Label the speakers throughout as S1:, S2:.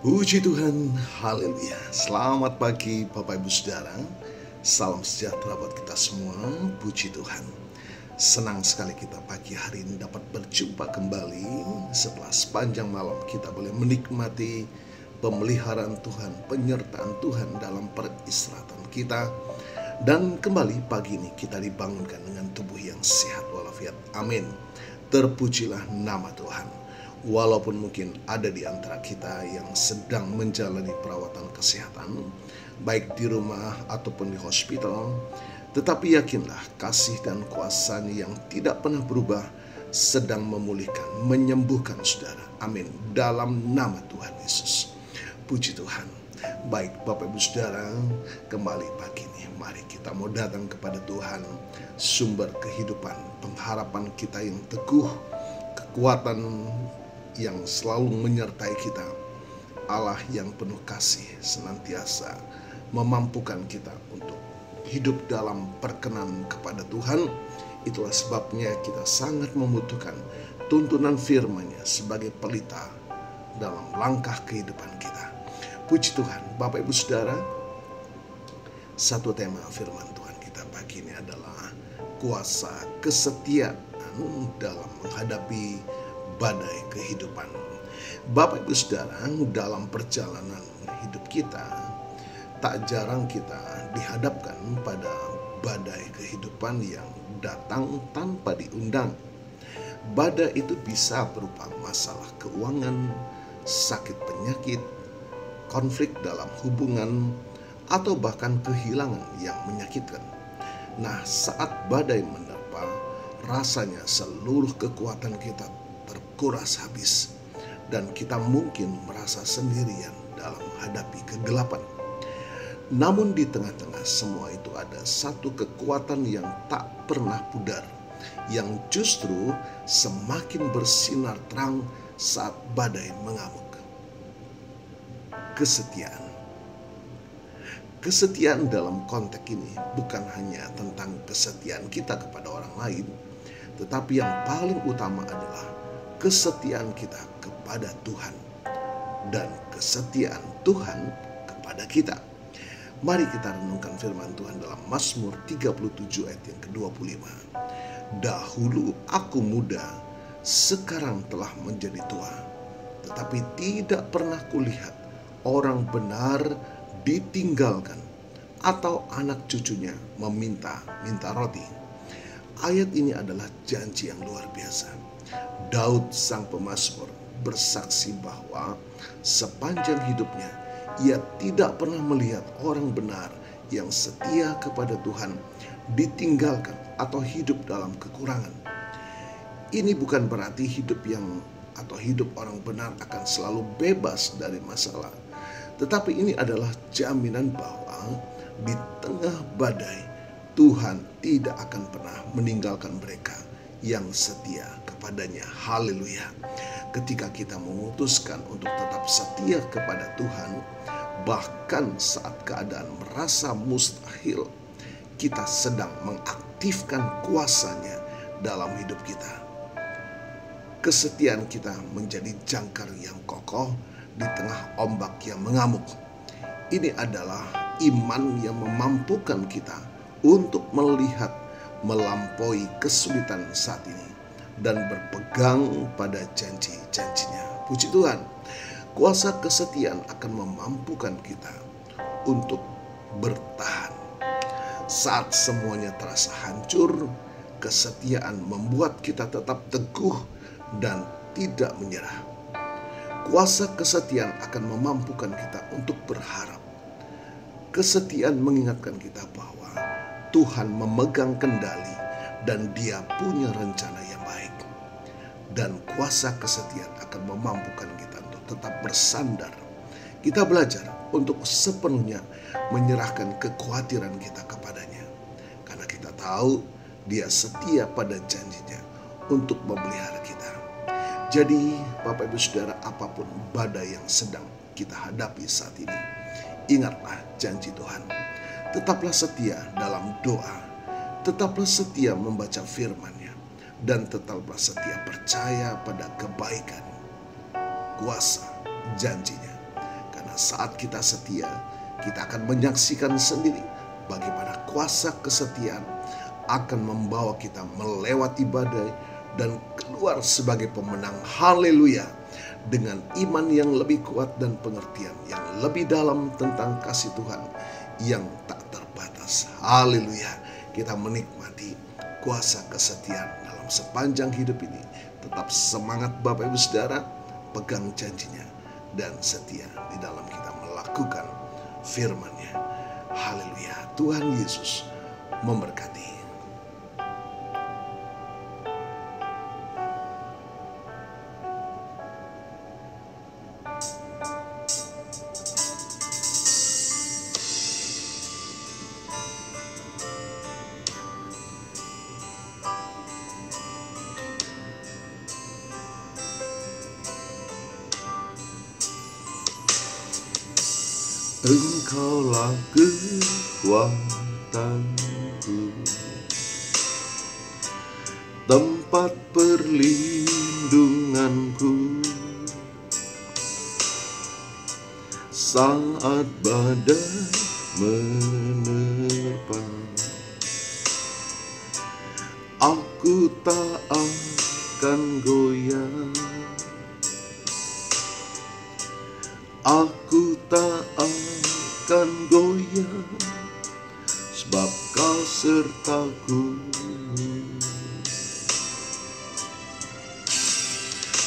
S1: Puji Tuhan, haleluya. Selamat pagi Bapak Ibu Saudara. Salam sejahtera buat kita semua. Puji Tuhan. Senang sekali kita pagi hari ini dapat berjumpa kembali setelah sepanjang malam kita boleh menikmati pemeliharaan Tuhan, penyertaan Tuhan dalam peristirahatan kita. Dan kembali pagi ini kita dibangunkan dengan tubuh yang sehat walafiat. Amin. Terpujilah nama Tuhan. Walaupun mungkin ada di antara kita yang sedang menjalani perawatan kesehatan, baik di rumah ataupun di hospital, tetapi yakinlah kasih dan kuasa yang tidak pernah berubah sedang memulihkan, menyembuhkan saudara. Amin. Dalam nama Tuhan Yesus. Puji Tuhan. Baik Bapak Ibu Saudara, kembali pagi ini mari kita mau datang kepada Tuhan, sumber kehidupan, pengharapan kita yang teguh, kekuatan yang selalu menyertai kita. Allah yang penuh kasih senantiasa memampukan kita untuk hidup dalam perkenan kepada Tuhan. Itulah sebabnya kita sangat membutuhkan tuntunan firman-Nya sebagai pelita dalam langkah kehidupan kita. Puji Tuhan. Bapak Ibu Saudara, satu tema firman Tuhan kita pagi ini adalah kuasa kesetiaan dalam menghadapi badai kehidupan. Bapak Ibu Saudara, dalam perjalanan hidup kita, tak jarang kita dihadapkan pada badai kehidupan yang datang tanpa diundang. Badai itu bisa berupa masalah keuangan, sakit penyakit, konflik dalam hubungan, atau bahkan kehilangan yang menyakitkan. Nah, saat badai menerpa, rasanya seluruh kekuatan kita terkuras habis, dan kita mungkin merasa sendirian dalam menghadapi kegelapan. Namun di tengah-tengah semua itu ada satu kekuatan yang tak pernah pudar, yang justru semakin bersinar terang saat badai mengamuk. Kesetiaan. Kesetiaan dalam konteks ini bukan hanya tentang kesetiaan kita kepada orang lain, tetapi yang paling utama adalah kesetiaan kita kepada Tuhan dan kesetiaan Tuhan kepada kita. Mari kita renungkan firman Tuhan dalam Mazmur 37 ayat yang ke-25. Dahulu aku muda, sekarang telah menjadi tua, tetapi tidak pernah kulihat orang benar ditinggalkan atau anak cucunya meminta-minta roti. Ayat ini adalah janji yang luar biasa. Daud sang pemazmur bersaksi bahwa sepanjang hidupnya ia tidak pernah melihat orang benar yang setia kepada Tuhan ditinggalkan atau hidup dalam kekurangan. Ini bukan berarti hidup orang benar akan selalu bebas dari masalah. Tetapi ini adalah jaminan bahwa di tengah badai Tuhan tidak akan pernah meninggalkan mereka yang setia kepadanya. Haleluya. Ketika kita memutuskan untuk tetap setia kepada Tuhan, bahkan saat keadaan merasa mustahil, kita sedang mengaktifkan kuasa-Nya dalam hidup kita. Kesetiaan kita menjadi jangkar yang kokoh di tengah ombak yang mengamuk. Ini adalah iman yang memampukan kita untuk melihat melampaui kesulitan saat ini dan berpegang pada janji-janjinya. Puji Tuhan. Kuasa kesetiaan akan memampukan kita untuk bertahan. Saat semuanya terasa hancur, kesetiaan membuat kita tetap teguh dan tidak menyerah. Kuasa kesetiaan akan memampukan kita untuk berharap. Kesetiaan mengingatkan kita bahwa Tuhan memegang kendali dan Dia punya rencana yang baik. Dan kuasa kesetiaan akan memampukan kita untuk tetap bersandar. Kita belajar untuk sepenuhnya menyerahkan kekhawatiran kita kepadanya. Karena kita tahu Dia setia pada janjinya untuk memelihara kita. Jadi Bapak Ibu Saudara, apapun badai yang sedang kita hadapi saat ini, ingatlah janji Tuhan. Tetaplah setia dalam doa, tetaplah setia membaca firman-Nya, dan tetaplah setia percaya pada kebaikan, kuasa, janji-Nya. saat kita setia, kita akan menyaksikan sendiri bagaimana kuasa kesetiaan akan membawa kita melewati badai dan keluar sebagai pemenang. Haleluya! Dengan iman yang lebih kuat dan pengertian yang lebih dalam tentang kasih Tuhan yang tak terbatas. Haleluya! Kita menikmati kuasa kesetiaan dalam sepanjang hidup ini. Tetap semangat Bapak Ibu Saudara, pegang janjinya dan setia di dalam kita melakukan firman-Nya. Haleluya! Tuhan Yesus memberkati. Engkaulah kekuatanku, tempat perlindunganku, saat badai menerpa. Aku tak akan goyah, aku tak akan goyah, sebab Kau sertaku.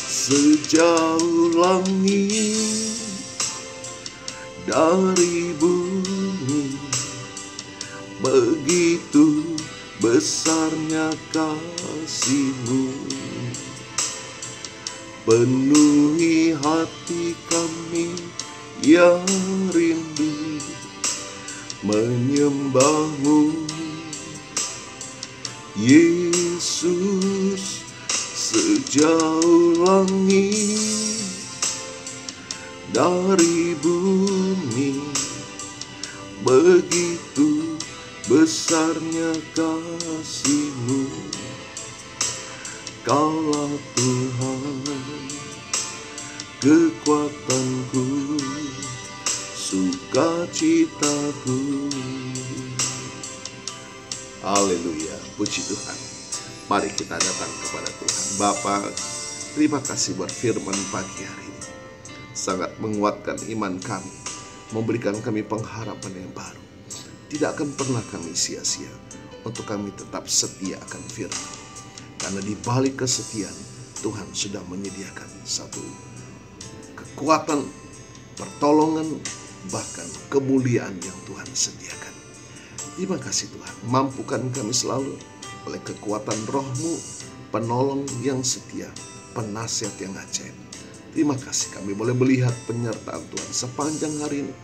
S1: Sejauh langit dari bumi, begitu besarnya kasih-Mu. Penuhi hati kami yang rindu menyembah-Mu, Yesus. Sejauh langit dari bumi, begitu besarnya kasih-Mu. Kaulah Tuhan, kekuatanku, sukacitaku. Haleluya, puji Tuhan. Mari kita datang kepada Tuhan. Bapa, terima kasih buat firman pagi hari ini. Sangat menguatkan iman kami, memberikan kami pengharapan yang baru. Tidak akan pernah kami sia-sia untuk kami tetap setia akan firman. Karena di balik kesetiaan, Tuhan sudah menyediakan satu kekuatan, pertolongan, bahkan kemuliaan yang Tuhan sediakan. Terima kasih Tuhan, mampukan kami selalu oleh kekuatan Roh-Mu, penolong yang setia, penasihat yang ajaib. Terima kasih kami boleh melihat penyertaan Tuhan sepanjang hari ini,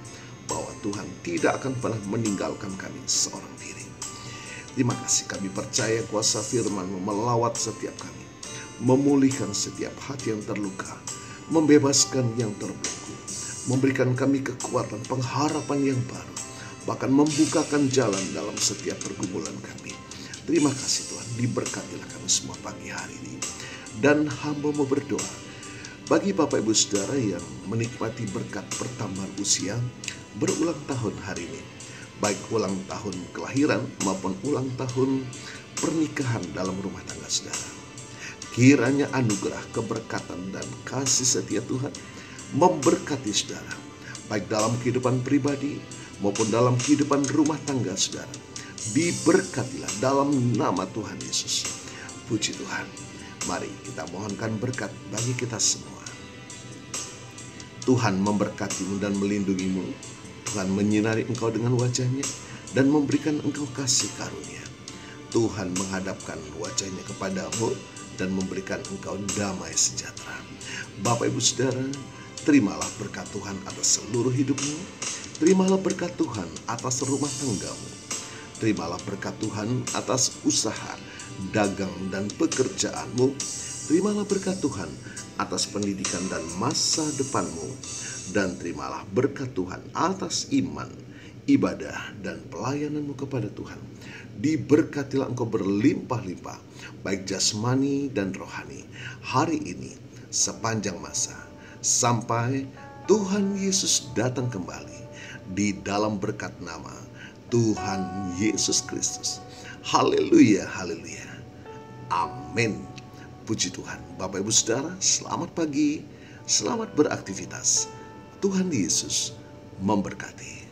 S1: bahwa Tuhan tidak akan pernah meninggalkan kami seorang diri. Terima kasih kami percaya kuasa firman-Mu melawat setiap kami, memulihkan setiap hati yang terluka, membebaskan yang terbelenggu, memberikan kami kekuatan, pengharapan yang baru, bahkan membukakan jalan dalam setiap pergumulan kami. Terima kasih Tuhan, diberkatilah kami semua pagi hari ini. Dan hamba mau berdoa bagi Bapak Ibu Saudara yang menikmati berkat pertambahan usia berulang tahun hari ini, baik ulang tahun kelahiran maupun ulang tahun pernikahan dalam rumah tangga saudara. Kiranya anugerah, keberkatan, dan kasih setia Tuhan memberkati saudara, baik dalam kehidupan pribadi maupun dalam kehidupan rumah tangga saudara. Diberkatilah dalam nama Tuhan Yesus. Puji Tuhan. Mari kita mohonkan berkat bagi kita semua. Tuhan memberkatimu dan melindungimu. Tuhan menyinari engkau dengan wajah-Nya dan memberikan engkau kasih karunia. Tuhan menghadapkan wajah-Nya kepadamu dan memberikan engkau damai sejahtera. Bapak Ibu Saudara, terimalah berkat Tuhan atas seluruh hidupmu. Terimalah berkat Tuhan atas rumah tanggamu. Terimalah berkat Tuhan atas usaha, dagang, dan pekerjaanmu. Terimalah berkat Tuhan atas pendidikan dan masa depanmu. Dan terimalah berkat Tuhan atas iman, ibadah, dan pelayananmu kepada Tuhan. Diberkatilah engkau berlimpah-limpah, baik jasmani dan rohani, hari ini, sepanjang masa, sampai Tuhan Yesus datang kembali di dalam berkat nama Tuhan Yesus Kristus. Haleluya, haleluya. Amin. Puji Tuhan. Bapak Ibu Saudara, selamat pagi, selamat beraktivitas. Tuhan Yesus memberkati.